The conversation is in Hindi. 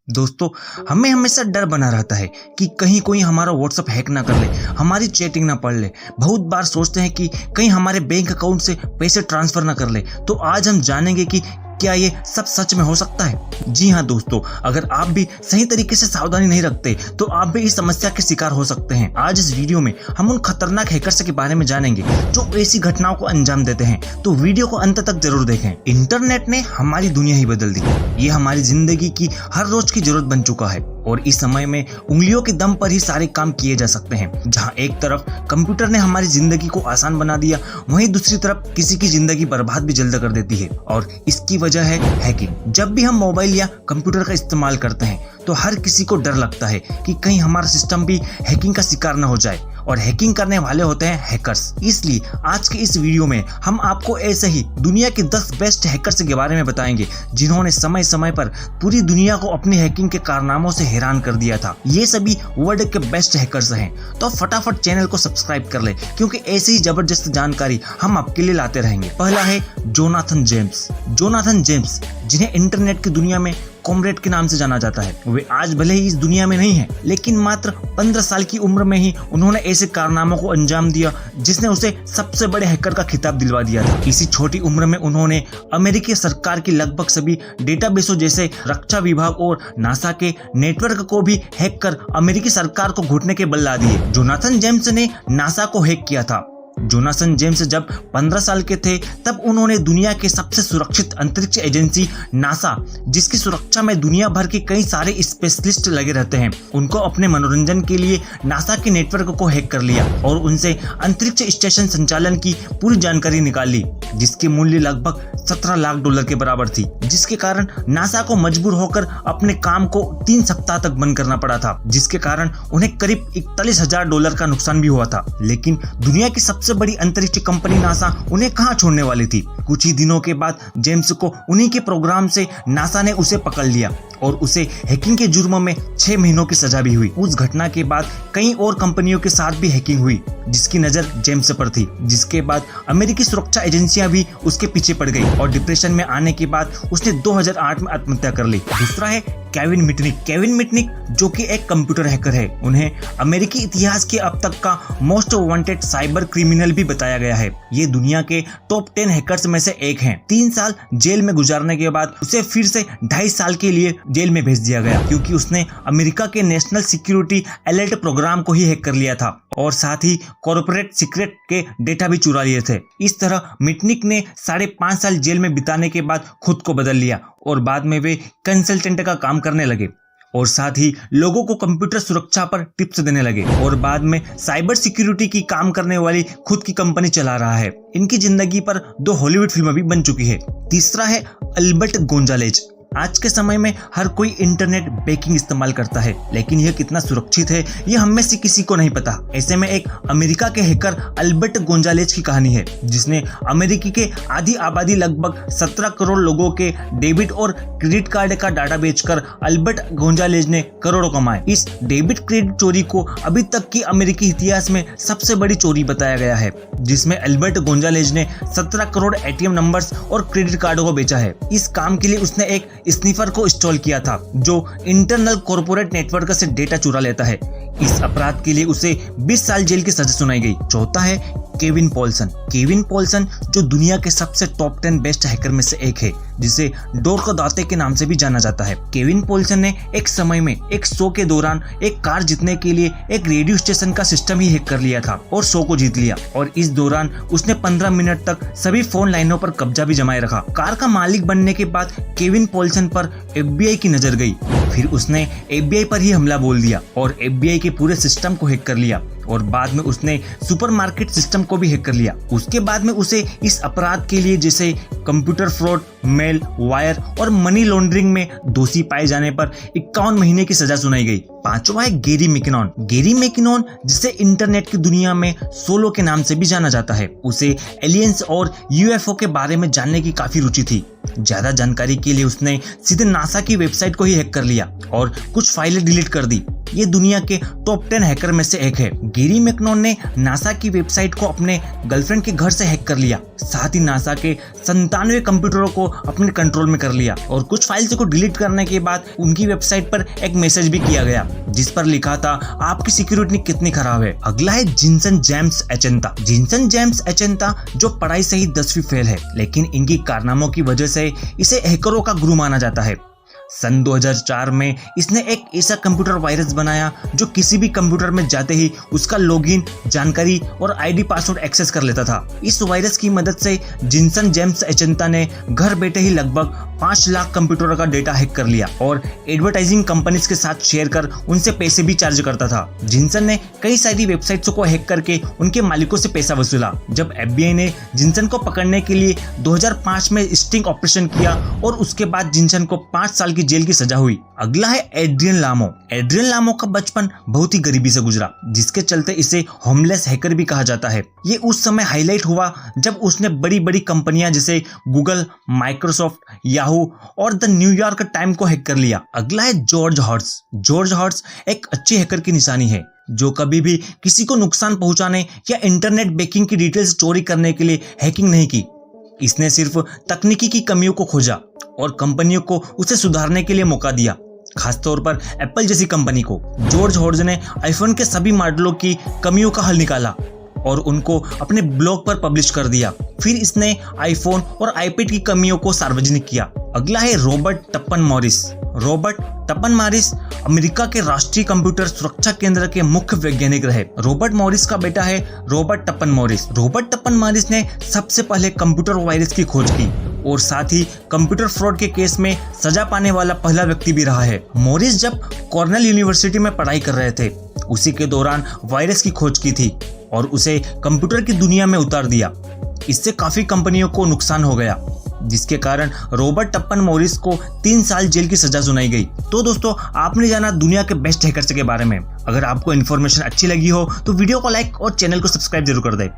दोस्तों, हमें हमेशा डर बना रहता है कि कहीं कोई हमारा व्हाट्सएप हैक ना कर ले, हमारी चैटिंग ना पढ़ ले। बहुत बार सोचते हैं कि कहीं हमारे बैंक अकाउंट से पैसे ट्रांसफर ना कर ले। तो आज हम जानेंगे कि क्या ये सब सच में हो सकता है। जी हाँ दोस्तों, अगर आप भी सही तरीके से सावधानी नहीं रखते तो आप भी इस समस्या के शिकार हो सकते हैं। आज इस वीडियो में हम उन खतरनाक हैकर्स के बारे में जानेंगे जो ऐसी घटनाओं को अंजाम देते हैं। तो वीडियो को अंत तक जरूर देखें। इंटरनेट ने हमारी दुनिया ही बदल दी। ये हमारी जिंदगी की हर रोज की जरूरत बन चुका है और इस समय में उंगलियों के दम पर ही सारे काम किए जा सकते हैं। जहां एक तरफ कंप्यूटर ने हमारी जिंदगी को आसान बना दिया, वहीं दूसरी तरफ किसी की जिंदगी बर्बाद भी जल्द कर देती है और इसकी वजह है हैकिंग। जब भी हम मोबाइल या कंप्यूटर का इस्तेमाल करते हैं तो हर किसी को डर लगता है कि कहीं हमारा सिस्टम भी हैकिंग का शिकार न हो जाए, और हैकिंग करने वाले होते हैं हैकर्स। इसलिए आज के इस वीडियो में हम आपको ऐसे ही दुनिया के 10 बेस्ट हैकर्स के बारे में बताएंगे जिन्होंने समय समय पर पूरी दुनिया को अपनी हैकिंग के कारनामों से हैरान कर दिया था। ये सभी वर्ल्ड के बेस्ट हैकर्स हैं। तो फटाफट चैनल को सब्सक्राइब कर ले, क्योंकि ऐसी ही जबरदस्त जानकारी हम आपके लिए लाते रहेंगे। पहला है जोनाथन जेम्स। जोनाथन जेम्स, जिन्हें इंटरनेट की दुनिया में कॉमरेड के नाम से जाना जाता है, वे आज भले ही इस दुनिया में नहीं है, लेकिन मात्र 15 साल की उम्र में ही उन्होंने ऐसे कारनामों को अंजाम दिया जिसने उसे सबसे बड़े हैकर का खिताब दिलवा दिया था। इसी छोटी उम्र में उन्होंने अमेरिकी सरकार की लगभग सभी डेटाबेसों जैसे रक्षा विभाग और नासा के नेटवर्क को भी हैक कर अमेरिकी सरकार को घुटने के बल ला दिए। जोनाथन जेम्स ने नासा को हैक किया था। जोनाथन जेम्स जब 15 साल के थे तब उन्होंने दुनिया के सबसे सुरक्षित अंतरिक्ष एजेंसी नासा, जिसकी सुरक्षा में दुनिया भर के कई सारे स्पेशलिस्ट लगे रहते हैं, उनको अपने मनोरंजन के लिए नासा के नेटवर्क को हैक कर लिया और उनसे अंतरिक्ष स्टेशन संचालन की पूरी जानकारी निकाल ली, जिसकी मूल्य लगभग $17 लाख के बराबर थी, जिसके कारण नासा को मजबूर होकर अपने काम को 3 सप्ताह तक बंद करना पड़ा था, जिसके कारण उन्हें करीब $41,000 का नुकसान भी हुआ था। लेकिन दुनिया की सबसे बड़ी अंतरिक्ष कंपनी नासा उन्हें कहां छोड़ने वाली थी। कुछ ही दिनों के बाद जेम्स को उन्हीं के प्रोग्राम से नासा ने उसे पकड़ लिया और उसे हैकिंग के जुर्म में 6 महीनों की सजा भी हुई। उस घटना के बाद कई और कंपनियों के साथ भी हैकिंग हुई जिसकी नजर जेम्स पर थी, जिसके बाद अमेरिकी सुरक्षा एजेंसियां भी उसके पीछे पड़ गई और डिप्रेशन में आने के बाद उसने 2008 में आत्महत्या कर ली। दूसरा है केविन मिटनिक। केविन मिटनिक, जो कि एक कंप्यूटर हैकर है, उन्हें अमेरिकी इतिहास के अब तक का मोस्ट वांटेड साइबर क्रिमिनल भी बताया गया है। ये दुनिया के टॉप 10 हैकर्स में से एक हैं। 3 साल जेल में गुजारने के बाद उसे फिर से 2.5 साल के लिए जेल में भेज दिया गया, क्योंकि उसने अमेरिका के नेशनल सिक्योरिटी अलर्ट प्रोग्राम को ही हैक कर लिया था और साथ ही कॉर्पोरेट सीक्रेट के डेटा भी चुरा लिए थे। इस तरह मिटनिक ने 5.5 साल जेल में बिताने के बाद खुद को बदल लिया और बाद में वे कंसल्टेंट का काम करने लगे और साथ ही लोगों को कंप्यूटर सुरक्षा पर टिप्स देने लगे और बाद में साइबर सिक्योरिटी की काम करने वाली खुद की कंपनी चला रहा है। इनकी जिंदगी पर 2 हॉलीवुड फिल्में भी बन चुकी है। तीसरा है अल्बर्ट गोंजालेज। आज के समय में हर कोई इंटरनेट बैंकिंग इस्तेमाल करता है, लेकिन यह कितना सुरक्षित है ये हम में से किसी को नहीं पता। ऐसे में एक अमेरिका के हैकर अल्बर्ट गोंजालेज की कहानी है, जिसने अमेरिकी के आधी आबादी लगभग 17 करोड़ लोगों के डेबिट और क्रेडिट कार्ड का डाटा बेचकर अल्बर्ट गोंजालेज ने करोड़ों कमाए। इस डेबिट क्रेडिट चोरी को अभी तक की अमेरिकी इतिहास में सबसे बड़ी चोरी बताया गया है, जिसमें अल्बर्ट गोंजालेज ने 17 करोड़ ATM नंबर्स और क्रेडिट कार्डों को बेचा है। इस काम के लिए उसने एक स्नीफर को इंस्टॉल किया था जो इंटरनल कॉर्पोरेट नेटवर्क से डेटा चुरा लेता है। इस अपराध के लिए उसे 20 साल जेल की सजा सुनाई गई। चौथा है केविन पॉल्सन। केविन पॉल्सन, जो दुनिया के सबसे टॉप 10 बेस्ट हैकर में से एक है, जिसे डोर दाते के नाम से भी जाना जाता है। केविन पॉल्सन ने एक समय में एक शो के दौरान एक कार जीतने के लिए एक रेडियो स्टेशन का सिस्टम ही हैक कर लिया था और शो को जीत लिया, और इस दौरान उसने 15 मिनट तक सभी फोन लाइनों पर कब्जा भी जमाए रखा। कार का मालिक बनने के बाद केविन पॉल्सन पर FBI की नजर गई। फिर उसने FBI पर ही हमला बोल दिया और FBI के पूरे सिस्टम को हैक कर लिया और बाद में उसने सुपरमार्केट सिस्टम को भी हैक कर लिया। उसके बाद में उसे इस अपराध के लिए, जैसे कंप्यूटर फ्रॉड, मेल वायर और मनी लॉन्ड्रिंग में दोषी पाए जाने पर 51 महीने की सजा सुनाई गई। पांचवा है गैरी मैकिनॉन। गैरी मैकिनॉन, जिसे इंटरनेट की दुनिया में सोलो के नाम से भी जाना जाता है, उसे एलियंस और UFO के बारे में जानने की काफी रुचि थी। ज्यादा जानकारी के लिए उसने सीधे नासा की वेबसाइट को ही हैक कर लिया और कुछ फाइलें डिलीट कर दी। ये दुनिया के टॉप 10 हैकर में से एक है। गैरी मैकनोन ने नासा की वेबसाइट को अपने गर्लफ्रेंड के घर से हैक कर लिया, साथ ही नासा के 97 कंप्यूटरों को अपने कंट्रोल में कर लिया और कुछ फाइल्स को डिलीट करने के बाद उनकी वेबसाइट पर एक मैसेज भी किया गया जिस पर लिखा था आपकी सिक्योरिटी कितनी खराब है। अगला है जिनसन जेम्स एचेंता। जिनसन जेम्स एचेंता जो पढ़ाई से ही 10वीं फेल है, लेकिन इनकी कारनामों की वजह से इसे हैकरों का गुरु माना जाता है। सन 2004 में इसने एक ऐसा कंप्यूटर वायरस बनाया जो किसी भी कंप्यूटर में जाते ही उसका लॉगिन, जानकारी और आईडी पासवर्ड एक्सेस कर लेता था। इस वायरस की मदद से जिनसन जेम्स एचेंता ने घर बैठे ही लगभग 5 लाख कंप्यूटरों का डेटा हैक कर लिया और एडवर्टाइजिंग कंपनीज के साथ शेयर कर उनसे पैसे भी चार्ज करता था। जिनसन ने कई सारी वेबसाइट्स को हैक करके उनके मालिकों से पैसा वसूला। जब एफबीआई ने जिनसन को पकड़ने के लिए 2005 में स्टिंग ऑपरेशन किया और उसके बाद जिनसन को 5 साल की जेल की सजा हुई। अगला है एड्रियन लामो। एड्रियन लामो का बचपन बहुत ही गरीबी से गुजरा, जिसके चलते इसे होमलेस हैकर भी कहा जाता है। ये उस समय हाईलाइट हुआ जब उसने बड़ी बड़ी कंपनियां जैसे गूगल, माइक्रोसॉफ्ट, याहू और द न्यूयॉर्क टाइम को हैक कर लिया। अगला है जॉर्ज हॉर्ट्स। जॉर्ज हॉर्ट्स एक अच्छे हैकर की निशानी है जो कभी भी किसी को नुकसान पहुंचाने या इंटरनेट बैंकिंग की डिटेल्स चोरी करने के लिए हैकिंग नहीं की। इसने सिर्फ तकनीकी की कमियों को खोजा और कंपनियों को उसे सुधारने के लिए मौका दिया, खासतौर पर एप्पल जैसी कंपनी को। जॉर्ज हॉर्ट्स ने आईफोन के सभी मॉडलों की कमियों का हल निकाला और उनको अपने ब्लॉग पर पब्लिश कर दिया। फिर इसने आईफोन और आईपैड की कमियों को सार्वजनिक किया। अगला है Robert टपन Morris. Robert टपन Morris America के राष्ट्रीय कंप्यूटर सुरक्षा केंद्र के मुख्य वैज्ञानिक रहे। रॉबर्ट मॉरिस का बेटा है रॉबर्ट टपन मॉरिस। रॉबर्ट टपन मॉरिस ने सबसे पहले कंप्यूटर वायरस की खोज की और साथ ही कंप्यूटर फ्रॉड के केस में सजा पाने वाला पहला व्यक्ति भी रहा है। मॉरिस जब कॉर्नेल यूनिवर्सिटी में पढ़ाई कर रहे थे, उसी के दौरान वायरस की खोज की थी और उसे कंप्यूटर की दुनिया में उतार दिया। इससे काफी कंपनियों को नुकसान हो गया, जिसके कारण रॉबर्ट टपन मॉरिस को 3 साल जेल की सजा सुनाई गई। तो दोस्तों, आपने जाना दुनिया के बेस्ट हैकर्स के बारे में। अगर आपको इन्फॉर्मेशन अच्छी लगी हो तो वीडियो को लाइक और चैनल को सब्सक्राइब जरूर कर दें।